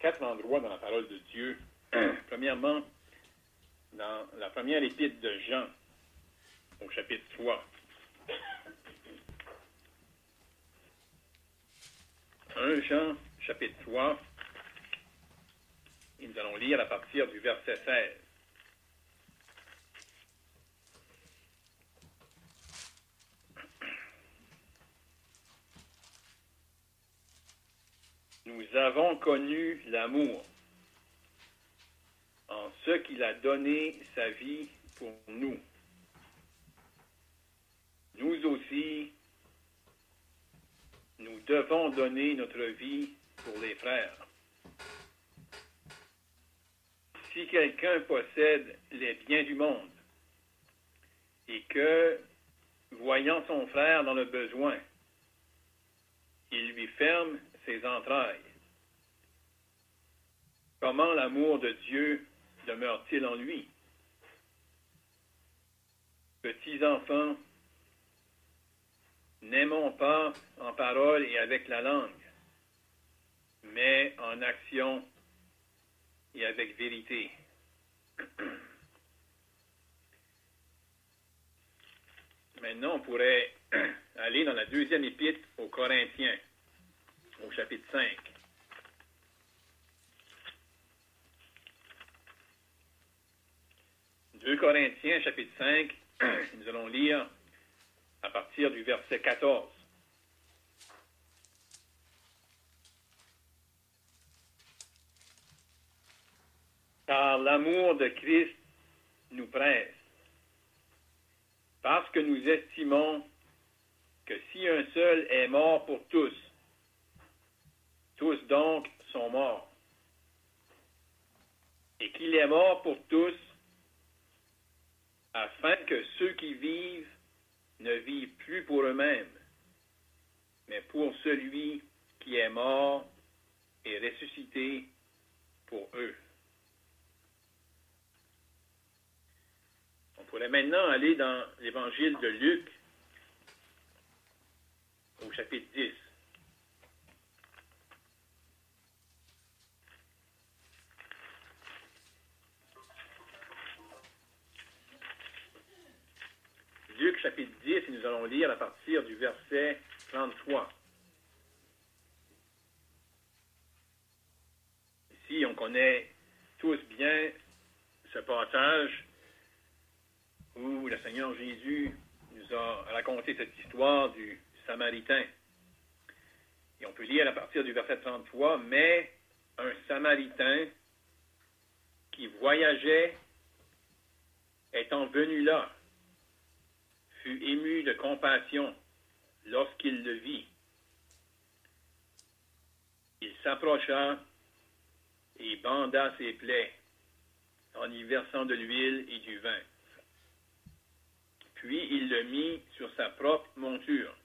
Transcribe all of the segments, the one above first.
4 endroits dans la parole de Dieu. Premièrement, dans la première épître de Jean, au chapitre 3. 1 Jean, chapitre 3, et nous allons lire à partir du verset 16. Nous avons connu l'amour en ce qu'il a donné sa vie pour nous. Nous aussi, nous devons donner notre vie pour les frères. Si quelqu'un possède les biens du monde et que, voyant son frère dans le besoin, il lui ferme ses entrailles, comment l'amour de Dieu demeure-t-il en lui? Petits enfants, n'aimons pas en parole et avec la langue, mais en action et avec vérité. Maintenant, on pourrait aller dans la deuxième épître aux Corinthiens, au chapitre 5. Deux Corinthiens, chapitre 5, nous allons lire à partir du verset 14. Car l'amour de Christ nous presse, parce que nous estimons que si un seul est mort pour tous, tous donc sont morts, et qu'il est mort pour tous, afin que ceux qui vivent ne vivent plus pour eux-mêmes, mais pour celui qui est mort et ressuscité pour eux. On pourrait maintenant aller dans l'évangile de Luc, au chapitre 10. Luc, chapitre 10, et nous allons lire à partir du verset 33. Ici, on connaît tous bien ce passage où le Seigneur Jésus nous a raconté cette histoire du Samaritain. Et on peut lire à partir du verset 33, « Mais un Samaritain qui voyageait, étant venu là, fut ému de compassion lorsqu'il le vit. Il s'approcha et banda ses plaies en y versant de l'huile et du vin. Puis il le mit sur sa propre monture,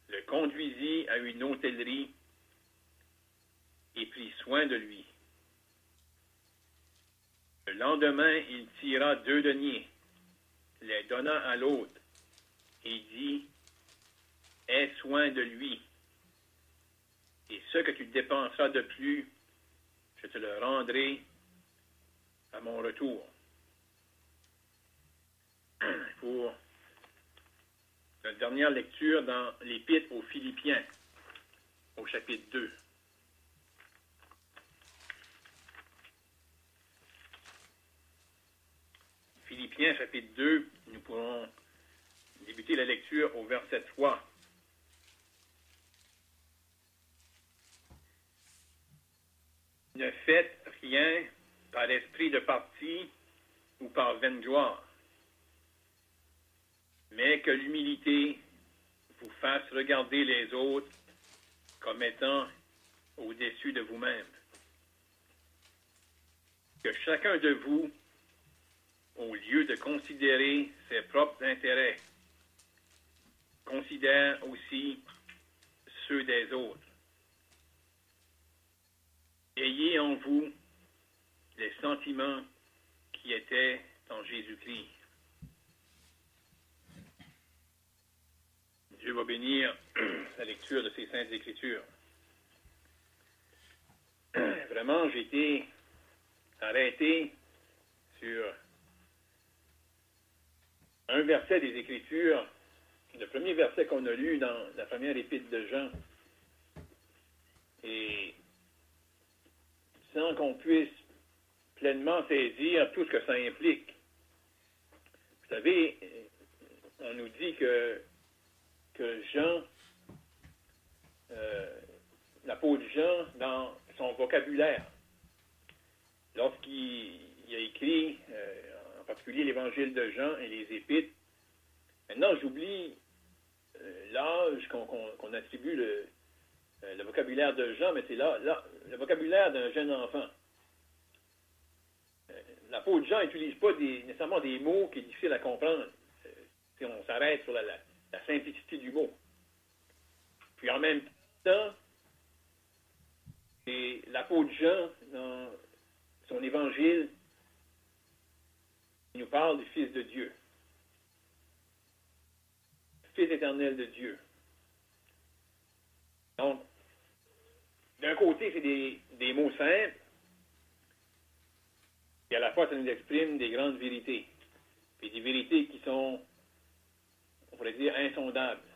le conduisit à une hôtellerie et prit soin de lui. Le lendemain, il tira 2 deniers, les donna à l'autre, et dit, « Aie soin de lui, et ce que tu dépenseras de plus, je te le rendrai à mon retour. » Pour la dernière lecture dans l'Épître aux Philippiens, au chapitre 2. Philippiens, chapitre 2, nous pourrons débuter la lecture au verset 3. Ne faites rien par esprit de parti ou par vaine gloire, mais que l'humilité vous fasse regarder les autres comme étant au-dessus de vous-même. Que chacun de vous, au lieu de considérer ses propres intérêts, considère aussi ceux des autres. Ayez en vous les sentiments qui étaient en Jésus-Christ. Dieu va bénir la lecture de ces saintes Écritures. vraiment, j'ai été arrêté sur un verset des Écritures, le premier verset qu'on a lu dans la première épître de Jean. Et sans qu'on puisse pleinement saisir tout ce que ça implique. Vous savez, on nous dit que Jean, l'apôtre Jean, dans son vocabulaire, lorsqu'il a écrit, en particulier l'Évangile de Jean et les Épîtres, maintenant j'oublie l'âge qu'on attribue le vocabulaire de Jean, mais c'est là le vocabulaire d'un jeune enfant. L'apôtre Jean n'utilise pas nécessairement des mots qui sont difficiles à comprendre si on s'arrête sur la simplicité du mot. Puis en même temps, et l'apôtre Jean, dans son évangile, il nous parle du Fils de Dieu. Fils éternel de Dieu. Donc, d'un côté, c'est des mots simples, et à la fois, ça nous exprime des grandes vérités. Puis des vérités qui sont, on pourrait dire, insondables.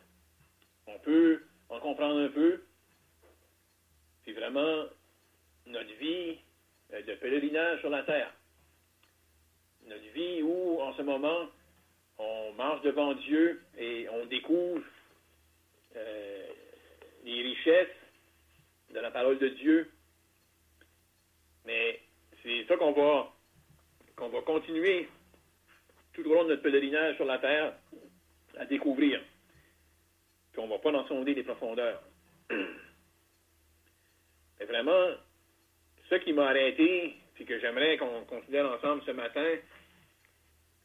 On peut en comprendre un peu, puis vraiment, notre vie de pèlerinage sur la terre. Notre vie où, en ce moment, on marche devant Dieu et on découvre les richesses de la parole de Dieu. Mais c'est ça qu'on va continuer tout au long de notre pèlerinage sur la terre à découvrir. Puis on ne va pas en sonder les profondeurs. Mais vraiment, ce qui m'a arrêté, puis que j'aimerais qu'on considère ensemble ce matin,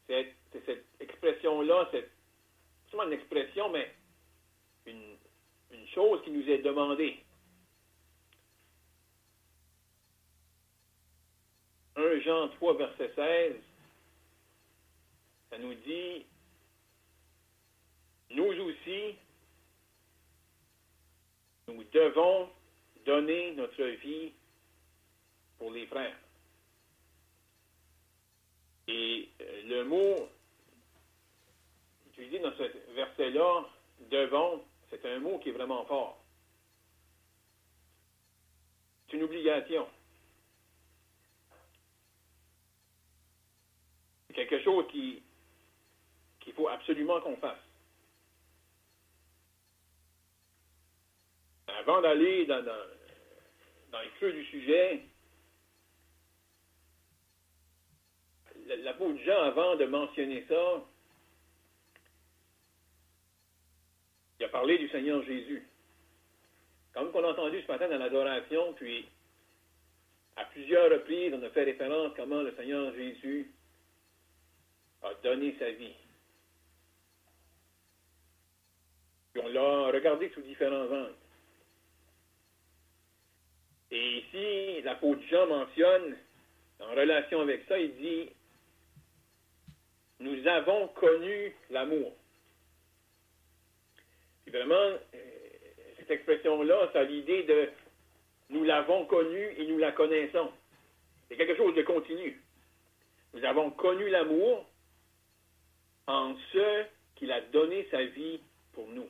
c'est cette expression-là, c'est pas seulement une expression, mais une chose qui nous est demandée. 1 Jean 3, verset 16, ça nous dit, nous aussi, nous devons donner notre vie pour les frères. Et le mot utilisé dans ce verset-là, devons, c'est un mot qui est vraiment fort. C'est une obligation. C'est quelque chose qu'il faut absolument qu'on fasse. Avant d'aller dans le creux du sujet, l'apôtre Jean, avant de mentionner ça, il a parlé du Seigneur Jésus. Comme on a entendu ce matin dans l'adoration, puis à plusieurs reprises, on a fait référence à comment le Seigneur Jésus a donné sa vie. Puis on l'a regardé sous différents angles. Et ici, l'apôtre Jean mentionne, en relation avec ça, il dit « Nous avons connu l'amour ». Et vraiment, cette expression-là, ça a l'idée de « nous l'avons connu et nous la connaissons ». C'est quelque chose de continu. Nous avons connu l'amour en ce qu'il a donné sa vie pour nous.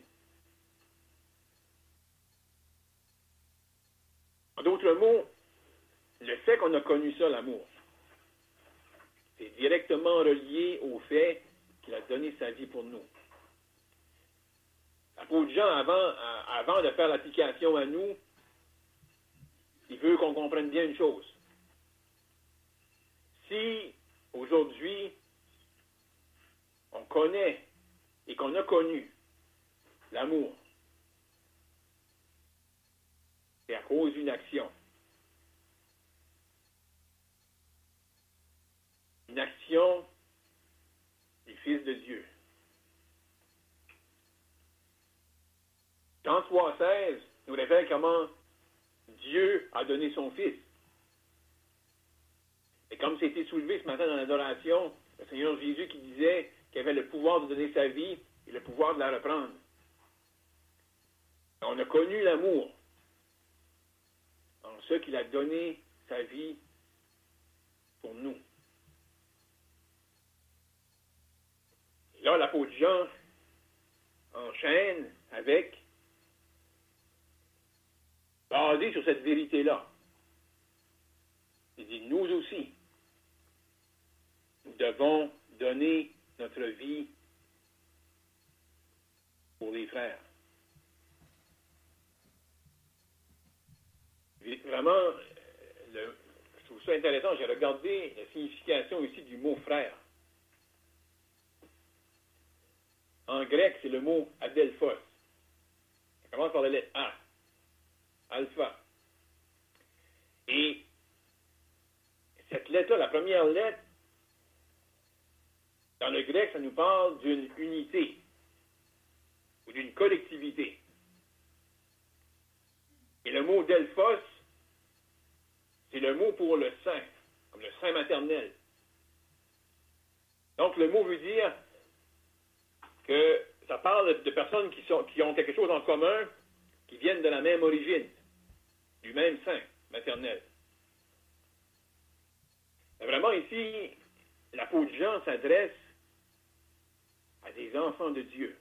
En d'autres mots, le fait qu'on a connu ça, l'amour, c'est directement relié au fait qu'il a donné sa vie pour nous. L'apôtre Jean, avant de faire l'application à nous, il veut qu'on comprenne bien une chose. Si, aujourd'hui, on connaît et qu'on a connu l'amour, c'est à cause d'une action. Une action du Fils de Dieu. Jean 3,16 nous révèle comment Dieu a donné son Fils. Et comme c'était soulevé ce matin dans l'adoration, le Seigneur Jésus qui disait qu'il avait le pouvoir de donner sa vie et le pouvoir de la reprendre. On a connu l'amour en ce qu'il a donné sa sa vie pour nous. Et là, l'apôtre Jean enchaîne avec, basé sur cette vérité-là, il dit, nous aussi, nous devons donner notre vie pour les frères. Vraiment, je trouve ça intéressant. J'ai regardé la signification ici du mot frère. En grec, c'est le mot adelphos. Ça commence par la lettre A. Alpha. Et cette lettre-là, la première lettre, dans le grec, ça nous parle d'une unité ou d'une collectivité. Et le mot delphos, c'est le mot pour le sein, comme le sein maternel. Donc, le mot veut dire que ça parle de personnes qui ont quelque chose en commun, qui viennent de la même origine, du même sein maternel. Mais vraiment, ici, l'apôtre Jean s'adresse à des enfants de Dieu.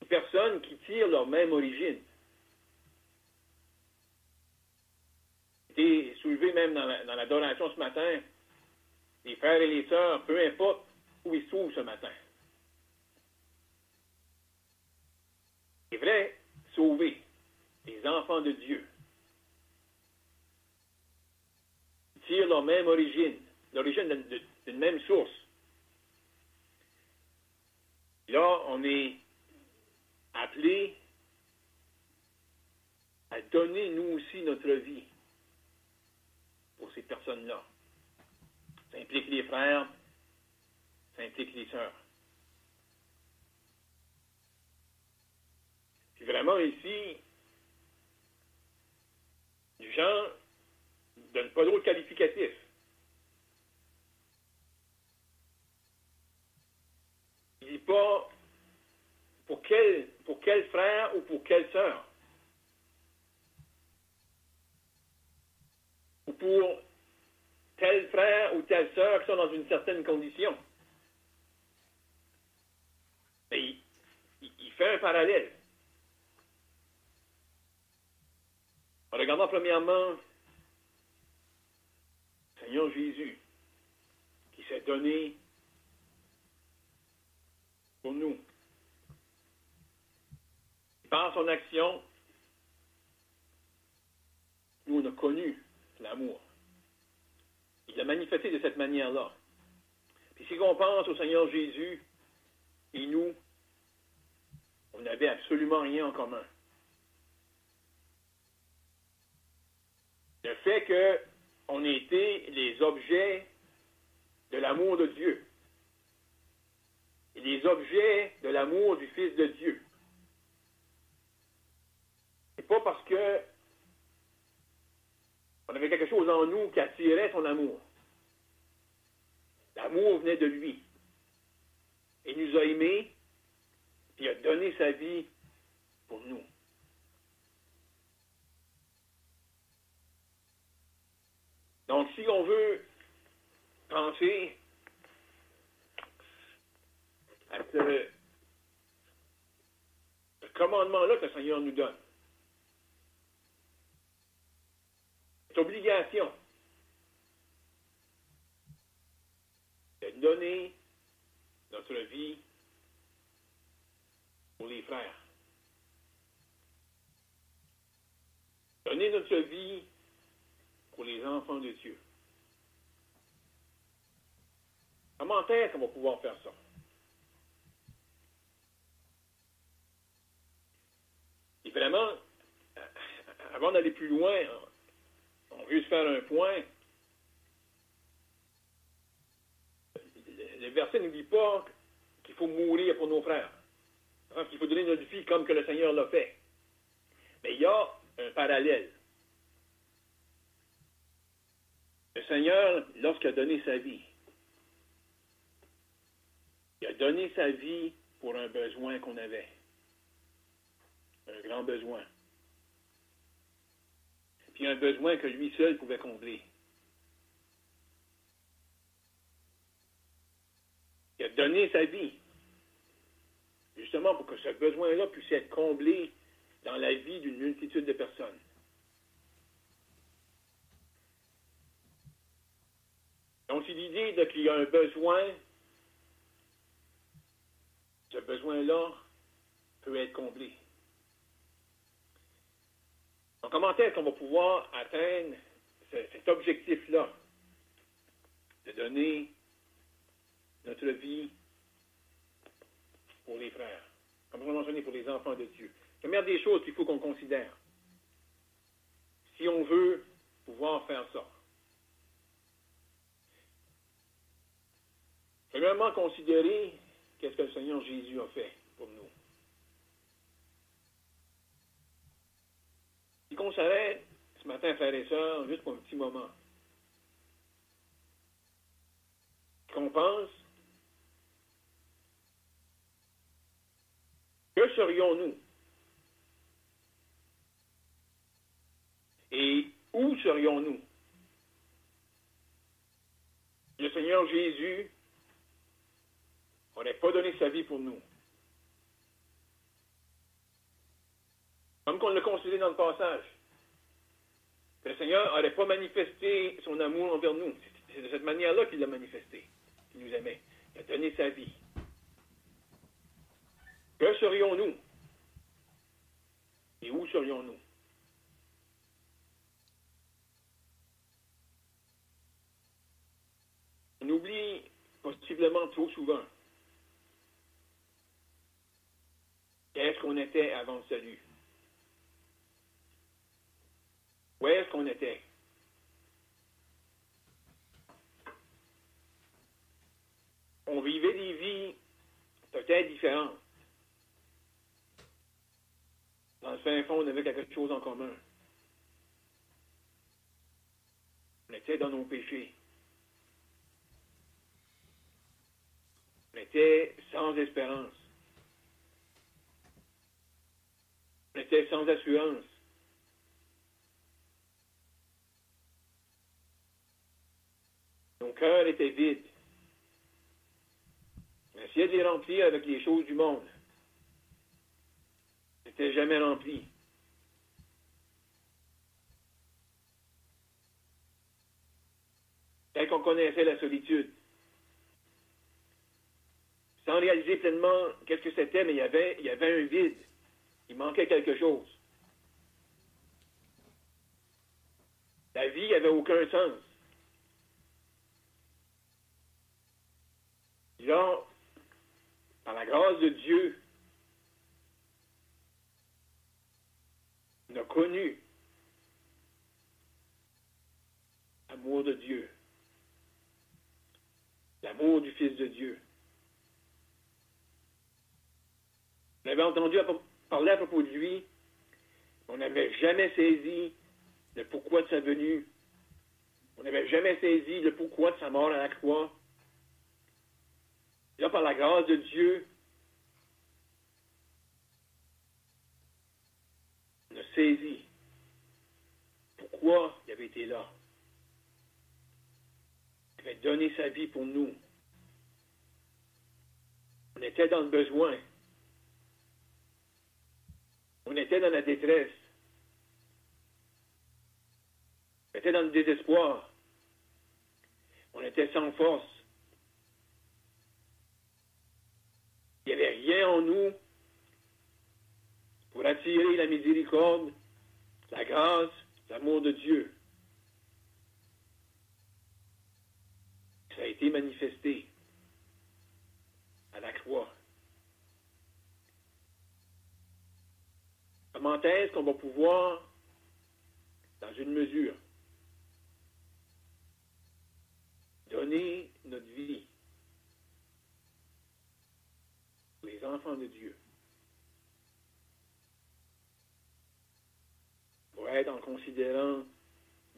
Des personnes qui tirent leur même origine. C'était soulevé même dans l'adoration ce matin. Les frères et les sœurs, peu importe où ils se trouvent ce matin. Les vrais sauvés, les enfants de Dieu, ils tirent leur même origine, l'origine d'une même source. Là, on est appelé à donner nous aussi notre vie pour ces personnes-là. Ça implique les frères, ça implique les sœurs. Puis vraiment ici, Jean ne donne pas d'autres qualificatifs. Il ne dit pas pour quel frère ou pour quelle sœur. Ou pour tel frère ou telle sœur qui sont dans une certaine condition. Mais il fait un parallèle. En regardant premièrement Seigneur Jésus, qui s'est donné pour nous. Par son action, nous, on a connu l'amour. Il l'a manifesté de cette manière-là. Puis si on pense au Seigneur Jésus et nous, on n'avait absolument rien en commun. Le fait qu'on ait été les objets de l'amour de Dieu et les objets de l'amour du Fils de Dieu. C'est pas parce que on avait quelque chose en nous qui attirait son amour. L'amour venait de lui. Il nous a aimés, et il a donné sa vie pour nous. Donc, si on veut penser à ce commandement-là que le Seigneur nous donne, cette obligation de donner notre vie pour les frères. Donner notre vie pour les enfants de Dieu. Comment est-ce qu'on va pouvoir faire ça? Et vraiment, avant d'aller plus loin, on veut se faire un point. Le verset ne dit pas qu'il faut mourir pour nos frères. Qu'il faut donner notre vie comme que le Seigneur l'a fait. Mais il y a un parallèle. Le Seigneur, lorsqu'il a donné sa vie, il a donné sa vie pour un besoin qu'on avait. Un grand besoin. puis un besoin que lui seul pouvait combler. Il a donné sa vie, justement pour que ce besoin-là puisse être comblé dans la vie d'une multitude de personnes. Donc, c'est l'idée qu'il y a un besoin, ce besoin-là peut être comblé. Donc, comment est-ce qu'on va pouvoir atteindre cet objectif-là de donner notre vie pour les frères, comme on l'a mentionné, pour les enfants de Dieu? Première des choses qu'il faut qu'on considère, si on veut pouvoir faire ça. Premièrement, considérer qu'est-ce que le Seigneur Jésus a fait pour nous. Si qu'on s'arrête ce matin, frères et sœurs, juste pour un petit moment, qu'on pense, que serions-nous? Et où serions-nous? Le Seigneur Jésus n'aurait pas donné sa vie pour nous. Comme qu'on l'a considéré dans le passage. Que le Seigneur n'aurait pas manifesté son amour envers nous. C'est de cette manière-là qu'il l'a manifesté, qu'il nous aimait. Il a donné sa vie. Que serions-nous? Et où serions-nous? On oublie possiblement trop souvent qu'est-ce qu'on était avant le salut. Où est-ce qu'on était? On vivait des vies peut-être différentes. Dans le fin fond, on avait quelque chose en commun. On était dans nos péchés. On était sans espérance. On était sans assurance. Nos cœurs étaient vides. On essayait de les remplir avec les choses du monde. C'était jamais rempli. Dès qu'on connaissait la solitude, sans réaliser pleinement qu'est-ce que c'était, mais il y avait un vide. Il manquait quelque chose. La vie n'avait aucun sens. Là, par la grâce de Dieu, on a connu l'amour de Dieu, l'amour du Fils de Dieu. On avait entendu parler à propos de lui, on n'avait jamais saisi le pourquoi de sa venue, on n'avait jamais saisi le pourquoi de sa mort à la croix. Là, par la grâce de Dieu, on a saisi pourquoi il avait été là. Il avait donné sa vie pour nous. On était dans le besoin. On était dans la détresse. On était dans le désespoir. On était sans force. Il n'y avait rien en nous pour attirer la miséricorde, la grâce, l'amour de Dieu. Ça a été manifesté à la croix. Comment est-ce qu'on va pouvoir, dans une mesure, donner notre vie aux enfants de Dieu pour être en considérant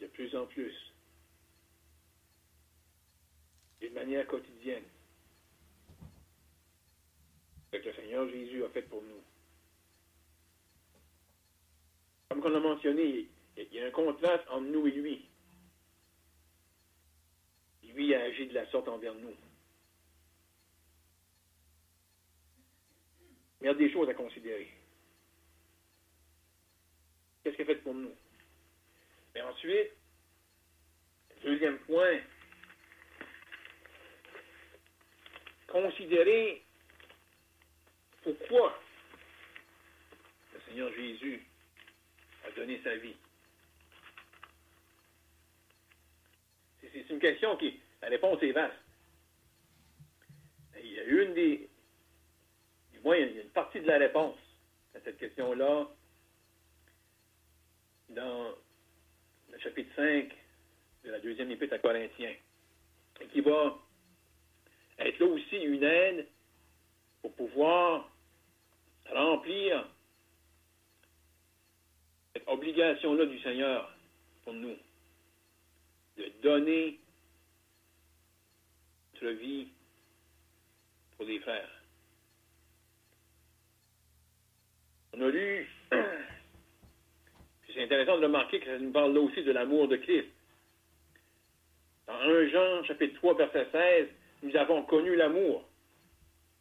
de plus en plus, d'une manière quotidienne, ce que le Seigneur Jésus a fait pour nous. Comme on l'a mentionné, Il y a un contraste entre nous et lui. Lui a agi de la sorte envers nous. Il y a des choses à considérer. Qu'est-ce qu'il a fait pour nous? Mais ensuite, deuxième point, considérer pourquoi le Seigneur Jésus a donné sa vie. C'est une question qui, la réponse est vaste. Il y a du moins, il y a une partie de la réponse à cette question-là dans le chapitre 5 de la deuxième épître à Corinthiens, et qui va être là aussi une aide pour pouvoir remplir cette obligation-là du Seigneur pour nous, de donner notre vie pour les frères. On a lu, puis c'est intéressant de remarquer que ça nous parle là aussi de l'amour de Christ. Dans 1 Jean, chapitre 3, verset 16, nous avons connu l'amour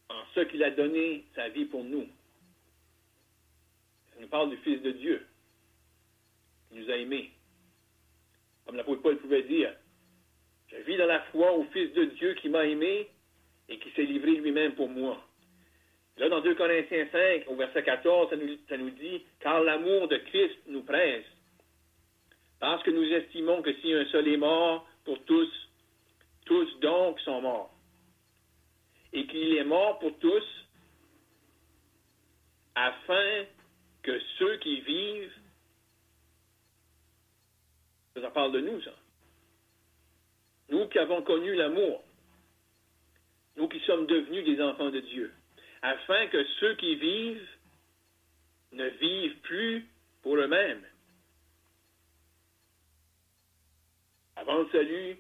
en ce qu'il a donné sa vie pour nous. Ça nous parle du Fils de Dieu qui nous a aimés. Comme l'apôtre Paul pouvait dire, je vis dans la foi au Fils de Dieu qui m'a aimé et qui s'est livré lui-même pour moi. Et là, dans 2 Corinthiens 5, au verset 14, ça nous dit, car l'amour de Christ nous presse, parce que nous estimons que si un seul est mort pour tous, tous donc sont morts. Et qu'il est mort pour tous, afin que ceux qui vivent, ça parle de nous, ça. Nous qui avons connu l'amour, nous qui sommes devenus des enfants de Dieu, afin que ceux qui vivent ne vivent plus pour eux-mêmes. Avant le salut,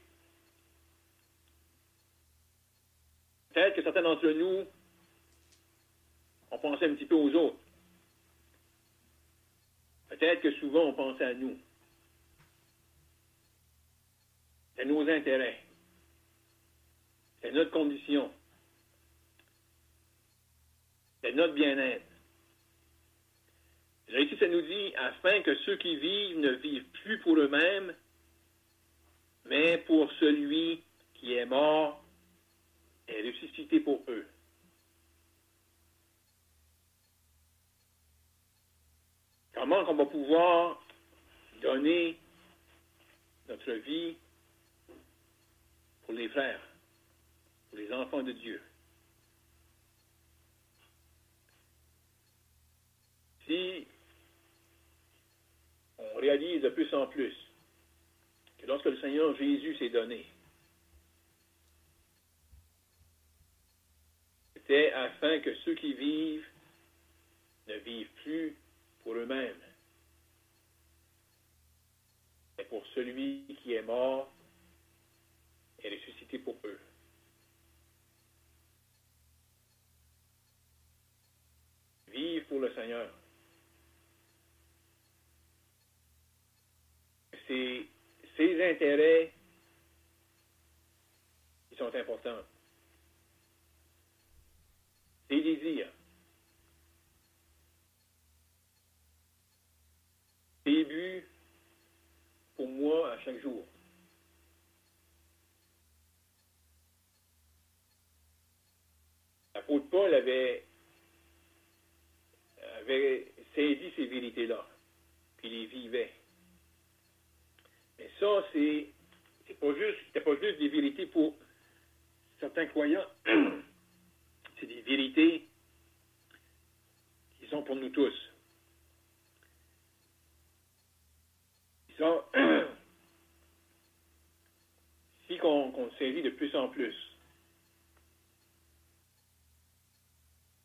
peut-être que certains d'entre nous ont pensé un petit peu aux autres. Peut-être que souvent on pensait à nous. C'est nos intérêts. C'est notre condition. C'est notre bien-être. Là, ici, ça nous dit, afin que ceux qui vivent ne vivent plus pour eux-mêmes, mais pour celui qui est mort et ressuscité pour eux. Comment on va pouvoir donner notre vie pour les frères, pour les enfants de Dieu? Si on réalise de plus en plus que lorsque le Seigneur Jésus s'est donné, c'était afin que ceux qui vivent ne vivent plus pour eux-mêmes, mais pour celui qui est mort et ressuscité pour eux. Vivre pour le Seigneur. C'est ses intérêts qui sont importants. Ses désirs. Ses buts pour moi à chaque jour. L'apôtre Paul avait saisi ces vérités-là, puis les vivait. Mais ça, c'était pas juste des vérités pour certains croyants. C'est des vérités qui sont pour nous tous. Ça, si qu'on saisit de plus en plus,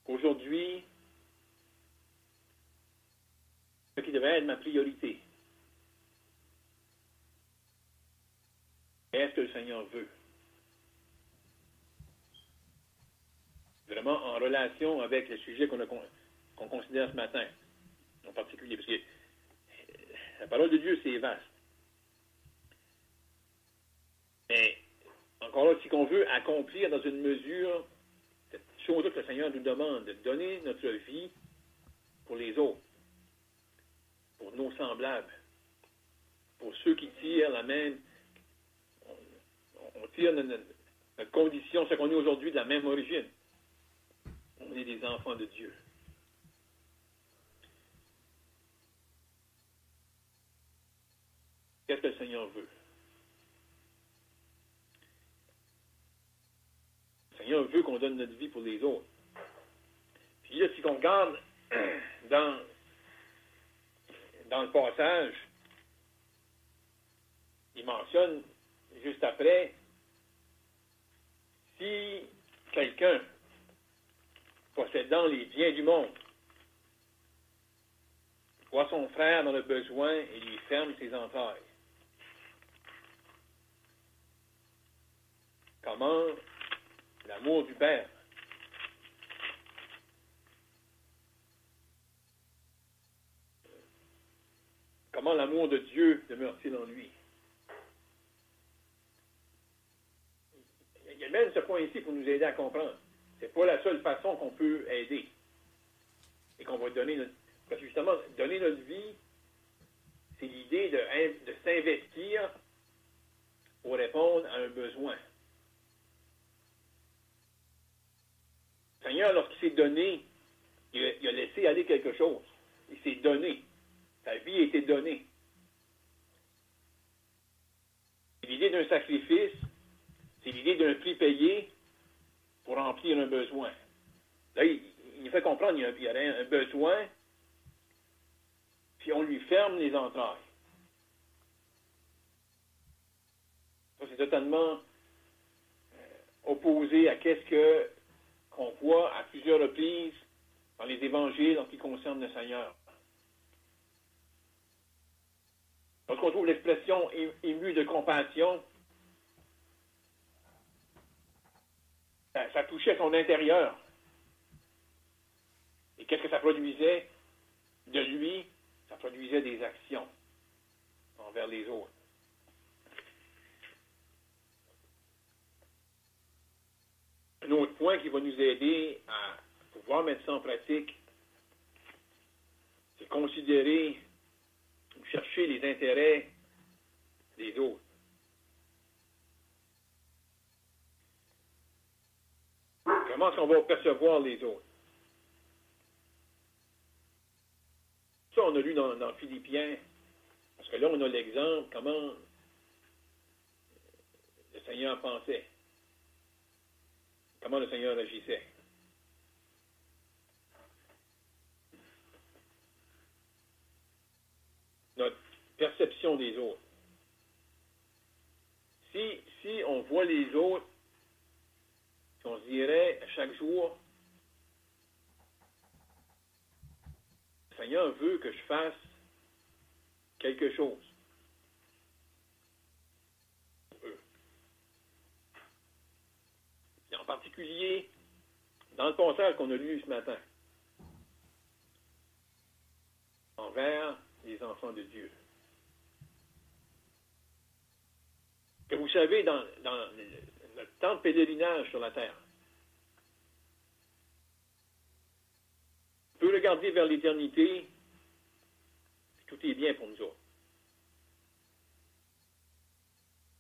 aujourd'hui, ce qui devrait être ma priorité, est-ce que le Seigneur veut? Vraiment en relation avec le sujet qu'on considère ce matin, en particulier, parce que parole de Dieu, c'est vaste. Mais, encore là, si on veut accomplir dans une mesure cette chose-là que le Seigneur nous demande, de donner notre vie pour les autres, pour nos semblables, pour ceux qui tirent la même, on tire notre condition, ce qu'on est aujourd'hui, de la même origine. On est des enfants de Dieu. Qu'est-ce que le Seigneur veut? Le Seigneur veut qu'on donne notre vie pour les autres. Puis là, si on regarde dans le passage, il mentionne juste après, si quelqu'un possédant les biens du monde voit son frère dans le besoin et lui ferme ses entrailles, comment l'amour du Père comment l'amour de Dieu demeure-t-il en lui? Il y a même ce point ici pour nous aider à comprendre. C'est pas la seule façon qu'on peut aider. Et qu'on va donner notre... Parce que justement, donner notre vie, c'est l'idée de s'investir pour répondre à un besoin. Le Seigneur, lorsqu'il s'est donné, il a laissé aller quelque chose. Il s'est donné. Sa vie a été donnée. C'est l'idée d'un sacrifice, c'est l'idée d'un prix payé pour remplir un besoin. Là, il nous fait comprendre qu'il y aurait un besoin, puis on lui ferme les entrailles. Ça, c'est totalement opposé à qu'on voit à plusieurs reprises dans les évangiles en ce qui concerne le Seigneur. Lorsqu'on trouve l'expression émue de compassion, ça touchait son intérieur. Et qu'est-ce que ça produisait de lui? Ça produisait des actions envers les autres. Un autre point qui va nous aider à pouvoir mettre ça en pratique, c'est considérer ou chercher les intérêts des autres. Comment est-ce qu'on va percevoir les autres? Ça, on a lu dans Philippiens, parce que là, on a l'exemple, comment le Seigneur pensait, comment le Seigneur agissait. Notre perception des autres. Si on voit les autres, on se dirait chaque jour, le Seigneur veut que je fasse quelque chose pour eux. Et en particulier, dans le passage qu'on a lu ce matin, envers les enfants de Dieu. Que vous savez, dans notre temps de pèlerinage sur la terre, on peut regarder vers l'éternité, tout est bien pour nous autres.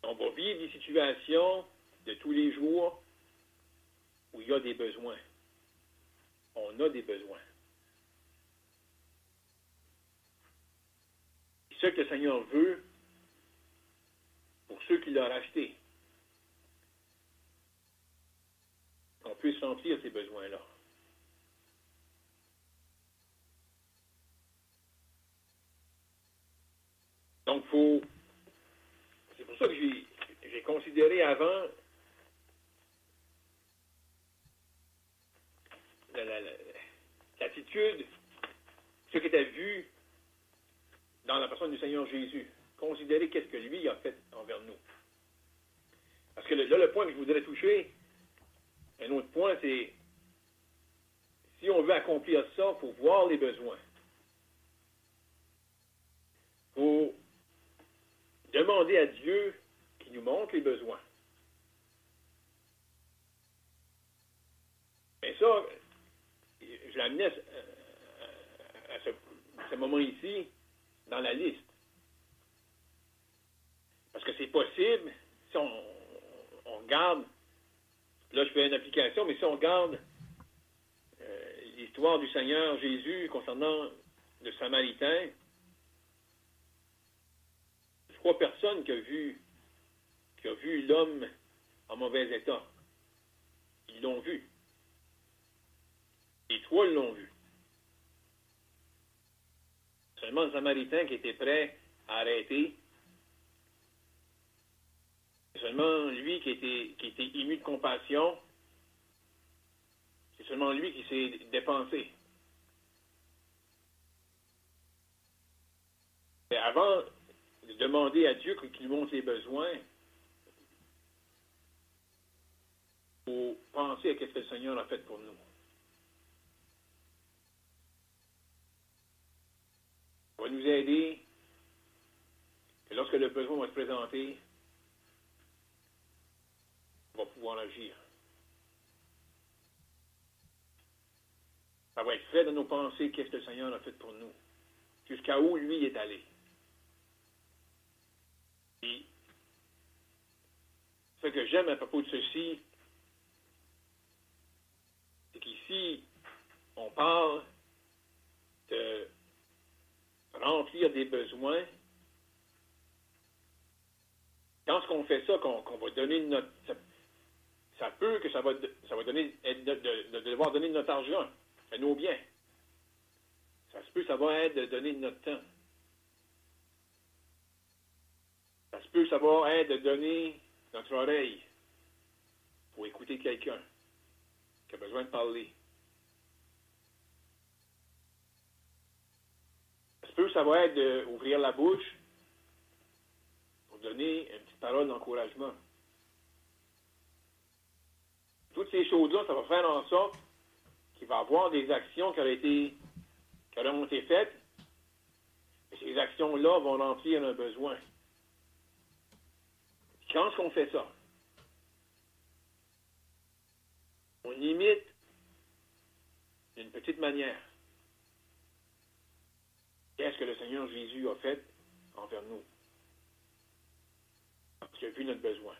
On va vivre des situations de tous les jours où il y a des besoins. On a des besoins. C'est ce que le Seigneur veut pour ceux qui l'ont racheté. Qu'on puisse remplir ces besoins-là. Donc, c'est pour ça que j'ai considéré avant l'attitude, ce qui était vu dans la personne du Seigneur Jésus. Considérer qu'est-ce que lui a fait envers nous. Parce que là, le point que je voudrais toucher, un autre point, c'est si on veut accomplir ça, il faut voir les besoins. Il faut demander à Dieu qu'il nous montre les besoins. Mais ça, je l'amenais à ce moment ici dans la liste. Parce que c'est possible, si on regarde, là je fais une application, mais si on regarde l'histoire du Seigneur Jésus concernant le Samaritain, je crois personne qui a vu l'homme en mauvais état. Ils l'ont vu. Les trois l'ont vu. Seulement le Samaritain qui était prêt à arrêter. Seulement lui qui était ému de compassion. C'est seulement lui qui s'est dépensé. Mais avant de demander à Dieu qu'il nous montre les besoins, il faut penser à ce que le Seigneur a fait pour nous. Ça va nous aider que lorsque le besoin va se présenter, on va pouvoir agir. Ça va être fait dans nos pensées qu'est-ce que le Seigneur a fait pour nous, jusqu'à où lui est allé. Et ce que j'aime à propos de ceci, c'est qu'ici, on parle de remplir des besoins. Quand on fait ça, qu'on va donner notre... Ça peut que ça va donner de devoir donner de notre argent, de nos biens. Ça se peut, ça va être de donner de notre temps. Ça se peut, ça va être de donner notre oreille pour écouter quelqu'un qui a besoin de parler. Ça se peut, ça va être d'ouvrir la bouche pour donner une petite parole d'encouragement. Toutes ces choses-là, ça va faire en sorte qu'il va y avoir des actions qui auront été faites, et ces actions-là vont remplir un besoin. Quand on fait ça, on imite d'une petite manière qu'est-ce que le Seigneur Jésus a fait envers nous. Parce qu'il a vu notre besoin.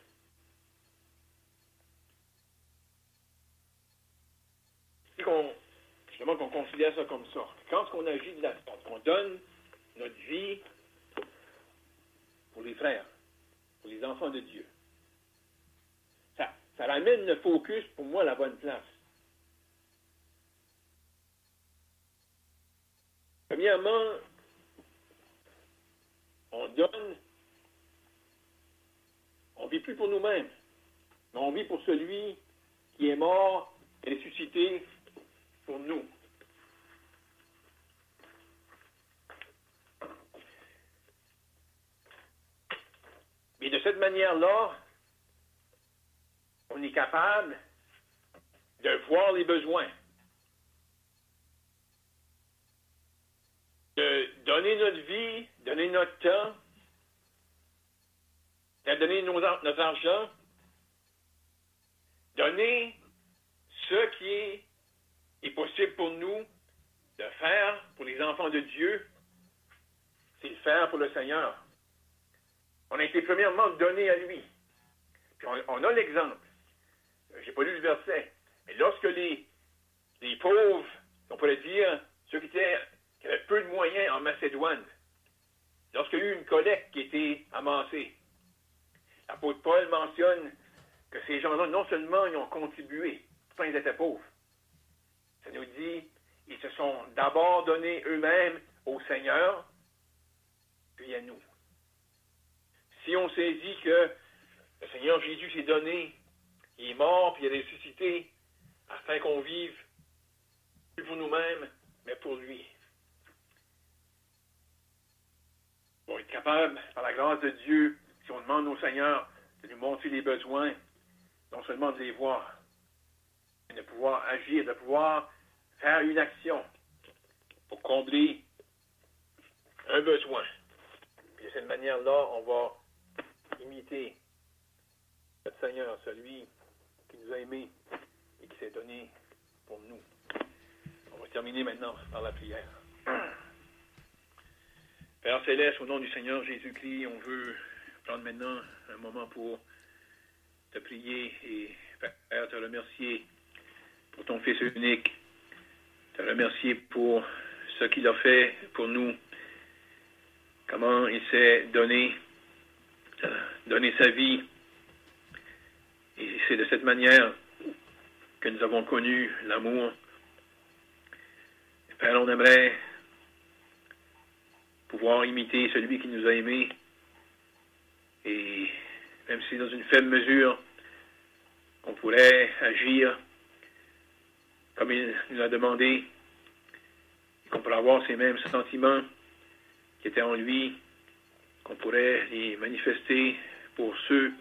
Justement qu'on considère ça comme ça. Quand on agit de la sorte, qu'on donne notre vie pour les frères, pour les enfants de Dieu, ça ramène le focus, pour moi, à la bonne place. Premièrement, on donne, on ne vit plus pour nous-mêmes, mais on vit pour celui qui est mort et ressuscité pour nous. Et de cette manière-là, on est capable de voir les besoins, de donner notre vie, donner notre temps, de donner notre argent, donner ce qui est possible pour nous de faire pour les enfants de Dieu, c'est le faire pour le Seigneur. On a été premièrement donné à lui. Puis on a l'exemple. Je n'ai pas lu le verset. Mais lorsque les pauvres, on pourrait dire, ceux qui avaient peu de moyens en Macédoine, lorsqu'il y a eu une collecte qui a été amassée, l'apôtre Paul mentionne que ces gens-là, non seulement ils ont contribué, pourtant ils étaient pauvres. Ça nous dit, ils se sont d'abord donnés eux-mêmes au Seigneur, puis à nous. Si on saisit que le Seigneur Jésus s'est donné, il est mort, puis il est ressuscité, afin qu'on vive, plus pour nous-mêmes, mais pour lui. On va être capable, par la grâce de Dieu, si on demande au Seigneur de nous montrer les besoins, non seulement de les voir, mais de pouvoir agir, de pouvoir faire une action pour combler un besoin. Puis de cette manière-là, on va imiter notre Seigneur, celui qui nous a aimés et qui s'est donné pour nous. On va terminer maintenant par la prière. Père Céleste, au nom du Seigneur Jésus-Christ, on veut prendre maintenant un moment pour te prier et, Père, te remercier pour ton Fils unique, te remercier pour ce qu'il a fait pour nous, comment il s'est donné sa vie. Et c'est de cette manière que nous avons connu l'amour. Père, on aimerait pouvoir imiter celui qui nous a aimés. Et même si dans une faible mesure, on pourrait agir comme il nous a demandé, et qu'on pourrait avoir ces mêmes sentiments qui étaient en lui, qu'on pourrait les manifester pour ceux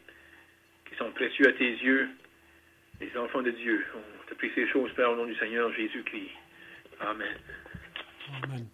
qui sont précieux à tes yeux, les enfants de Dieu. On te prie ces choses, Père, au nom du Seigneur Jésus-Christ. Amen. Amen.